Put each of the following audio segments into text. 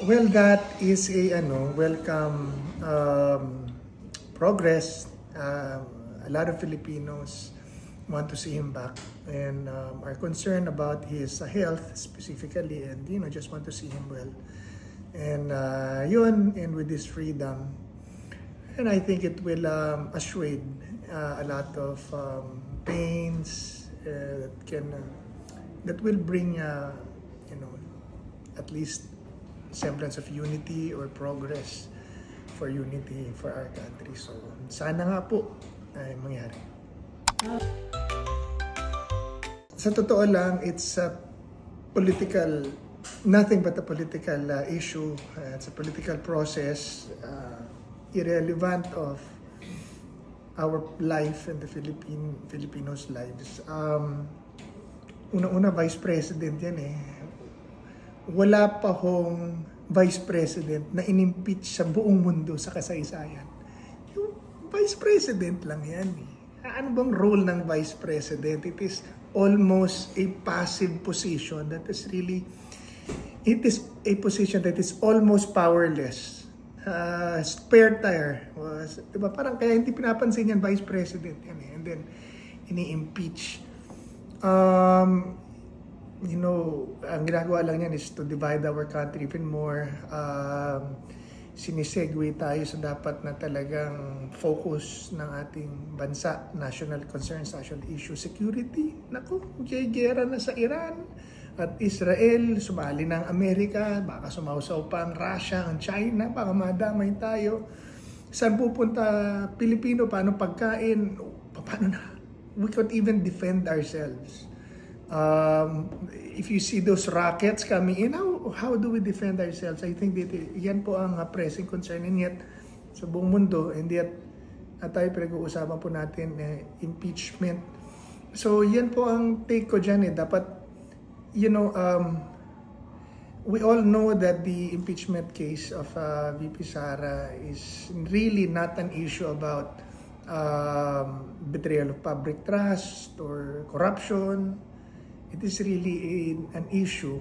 Well, that is a welcome progress. A lot of Filipinos want to see him back and are concerned about his health specifically, and just want to see him well. And and with this freedom, and I think it will assuage a lot of pains that will bring at least semblance of unity or progress for unity for our country. So sana nga po ay mangyari. Sa totoo lang, it's a political, nothing but a political issue. It's a political process, irrelevant of our life and the Filipinos' lives. Una-una, Vice President yan eh. Wala pa hong Vice President na inimpeach sa buong mundo sa kasaysayan. Yung Vice President lang yan eh. Ano bang role ng Vice President? It is almost a passive position that is really, it is a position that is almost powerless. Spare tire. Diba? Parang kaya hindi pinapansin yan Vice President yan eh. And then, ini-impeach. Ang ginagawa lang yan is to divide our country even more. Sinisegue tayo sa dapat na talagang focus ng ating bansa, national concerns, national issue, security. Naku, gera na sa Iran at Israel, sumali ng Amerika, baka sumausaw pa ang Russia, ang China, baka madamay tayo. Saan pupunta Pilipino? Paano pagkain? Paano na? We can't even defend ourselves. If you see those rockets coming in, how do we defend ourselves? I think that yan po ang pressing concern, and yet sa buong mundo, and yet tayo pinag-uusapan po natin impeachment. So yan po ang take ko dyan eh. Dapat, we all know that the impeachment case of VP Sara is really not an issue about betrayal of public trust or corruption. It is really an issue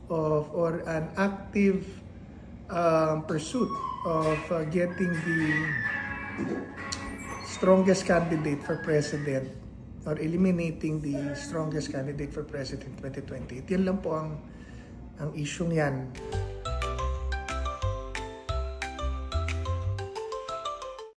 of, or an active pursuit of getting the strongest candidate for president or eliminating the strongest candidate for president 2020. Yan lang po ang issue yan.